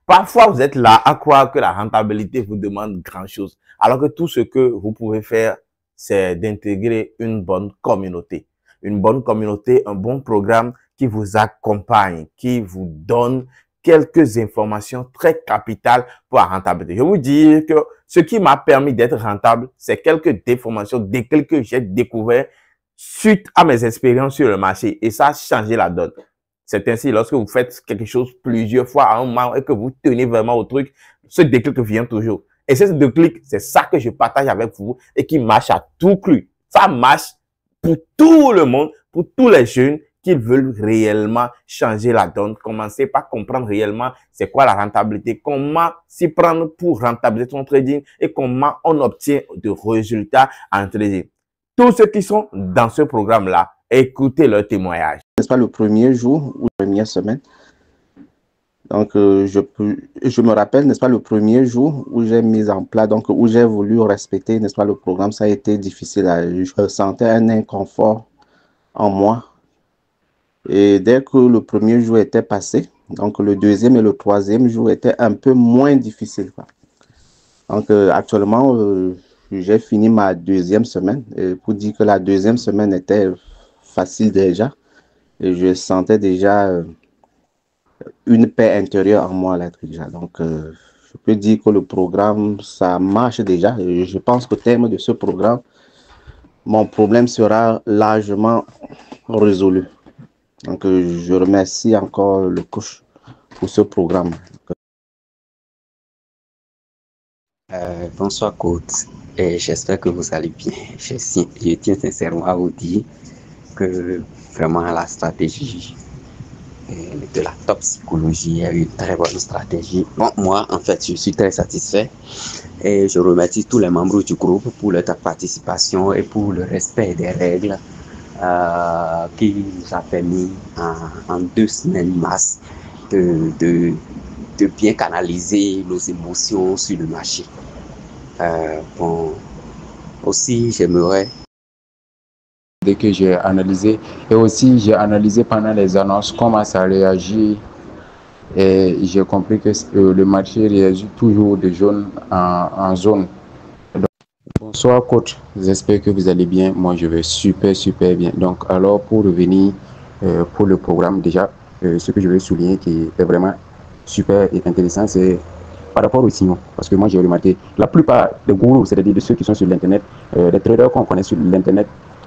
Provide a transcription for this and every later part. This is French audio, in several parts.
Parfois, vous êtes là à croire que la rentabilité vous demande grand-chose, alors que tout ce que vous pouvez faire, c'est d'intégrer une bonne communauté. Une bonne communauté, un bon programme qui vous accompagne, qui vous donne quelques informations très capitales pour la rentabilité. Je vous dis que ce qui m'a permis d'être rentable, c'est quelques déformations, des que j'ai découvert suite à mes expériences sur le marché. Et ça a changé la donne. C'est ainsi, lorsque vous faites quelque chose plusieurs fois à un moment et que vous tenez vraiment au truc, ce déclic vient toujours. Et ce déclic, c'est ça que je partage avec vous et qui marche à tout cru. Ça marche pour tout le monde, pour tous les jeunes qui veulent réellement changer la donne. Commencer par comprendre réellement c'est quoi la rentabilité, comment s'y prendre pour rentabiliser son trading et comment on obtient de résultats en trading. Tous ceux qui sont dans ce programme-là, écoutez leur témoignage. N'est-ce pas le premier jour ou la première semaine? Donc, je me rappelle, n'est-ce pas, le premier jour où j'ai mis en place, donc où j'ai voulu respecter, n'est-ce pas, le programme, ça a été difficile. Je ressentais un inconfort en moi. Et dès que le premier jour était passé, donc le deuxième et le troisième jour étaient un peu moins difficiles, quoi. Donc, actuellement, j'ai fini ma deuxième semaine. Et pour dire que la deuxième semaine était facile déjà. Et je sentais déjà une paix intérieure en moi là, déjà. Donc, je peux dire que le programme, ça marche déjà. Et je pense qu'au terme de ce programme, mon problème sera largement résolu. Donc, je remercie encore le coach pour ce programme. Bonsoir, coach. Et j'espère que vous allez bien. Je tiens sincèrement à vous dire que vraiment la stratégie de la top psychologie est une très bonne stratégie. Bon, moi, en fait, je suis très satisfait et je remercie tous les membres du groupe pour leur participation et pour le respect des règles qui nous a permis en 2 semaines masse de bien canaliser nos émotions sur le marché. Bon, aussi, j'aimerais. Dès que j'ai analysé, et aussi j'ai analysé pendant les annonces comment ça réagit, et j'ai compris que le marché réagit toujours de jaune en zone. Donc, bonsoir coach, j'espère que vous allez bien. Moi je vais super bien. Donc alors pour revenir pour le programme déjà, ce que je veux souligner qui est vraiment super et intéressant, c'est par rapport aux signaux. Parce que moi j'ai remarqué, la plupart des gourous, c'est-à-dire de ceux qui sont sur l'internet, les traders qu'on connaît sur l'internet,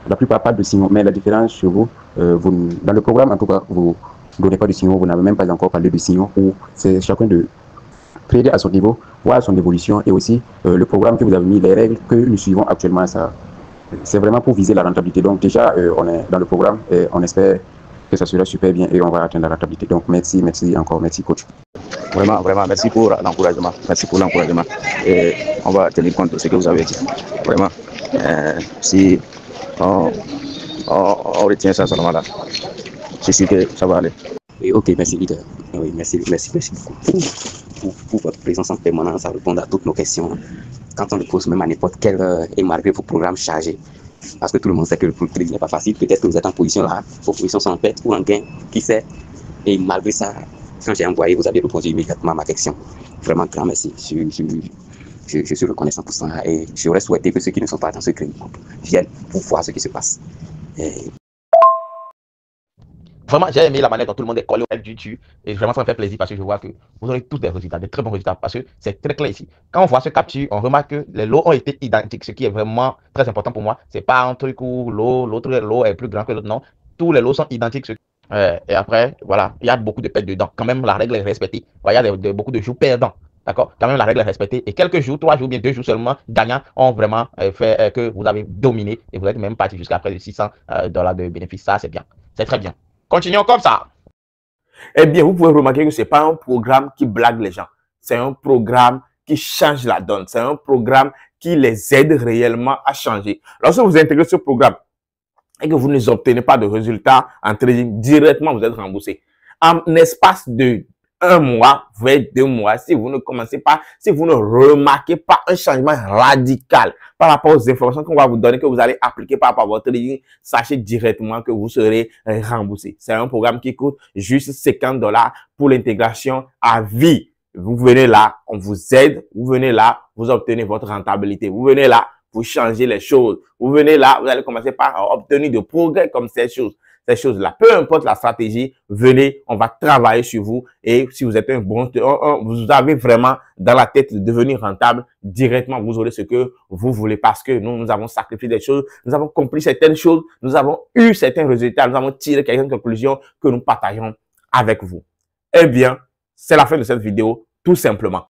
la plupart pas de signaux, mais la différence chez vous, dans le programme en tout cas, vous ne donnez pas de signaux, vous n'avez même pas encore parlé de signaux, où c'est chacun de trader à son niveau, voir son évolution, et aussi le programme que vous avez mis, les règles que nous suivons actuellement, ça, c'est vraiment pour viser la rentabilité. Donc déjà, on est dans le programme et on espère que ça sera super bien et on va atteindre la rentabilité. Donc merci encore, merci coach. Vraiment, merci pour l'encouragement. Merci pour l'encouragement. Et on va tenir compte de ce que vous avez dit. Vraiment, si on retient ça seulement là, je suis sûr que ça va aller. Oui, ok, merci leader. Oui, merci beaucoup pour votre présence en permanence à répondre à toutes nos questions. Quand on le pose même à n'importe quelle heure et malgré vos programmes chargés. Parce que tout le monde sait que le trading n'est pas facile. Peut-être que vous êtes en position là, vos positions sont en perte ou en gain, qui sait. Et malgré ça, quand j'ai envoyé, vous avez répondu immédiatement à ma question. Vraiment, grand merci. Je suis reconnaissant pour ça et j'aurais souhaité que ceux qui ne sont pas dans ce crédit viennent pour voir ce qui se passe. Vraiment, j'ai aimé la manière dont tout le monde est collé au du et vraiment ça me fait plaisir parce que je vois que vous aurez tous des résultats, des très bons résultats parce que c'est très clair ici. Quand on voit ce capture, on remarque que les lots ont été identiques, ce qui est vraiment très important pour moi. C'est pas un truc où l'autre lot est plus grand que l'autre, non. Tous les lots sont identiques. Et après, voilà, il y a beaucoup de pertes dedans. Quand même, la règle est respectée. Voilà, il y a beaucoup de jours perdants. D'accord? Quand même, la règle est respectée. Et quelques jours, 3 jours, bien 2 jours seulement, gagnants ont vraiment fait que vous avez dominé et vous êtes même parti jusqu'à près de $600 de bénéfices. Ça, c'est bien. C'est très bien. Continuons comme ça. Eh bien, vous pouvez remarquer que ce n'est pas un programme qui blague les gens. C'est un programme qui change la donne. C'est un programme qui les aide réellement à changer. Lorsque vous intégrez ce programme et que vous n'obtenez pas de résultats en trading, directement, vous êtes remboursé. En espace de 1 mois, vous voyez 2 mois, si vous ne commencez pas, si vous ne remarquez pas un changement radical par rapport aux informations qu'on va vous donner, que vous allez appliquer par rapport à votre trading, sachez directement que vous serez remboursé. C'est un programme qui coûte juste $50 pour l'intégration à vie. Vous venez là, on vous aide, vous venez là, vous obtenez votre rentabilité. Vous venez là, vous changez les choses. Vous venez là, vous allez commencer par obtenir de progrès comme ces choses-là. Peu importe la stratégie, venez, on va travailler sur vous. Et si vous êtes un bon, vous avez vraiment dans la tête de devenir rentable, directement, vous aurez ce que vous voulez parce que nous avons sacrifié des choses, nous avons compris certaines choses, nous avons eu certains résultats, nous avons tiré quelques conclusions que nous partageons avec vous. Eh bien, c'est la fin de cette vidéo, tout simplement.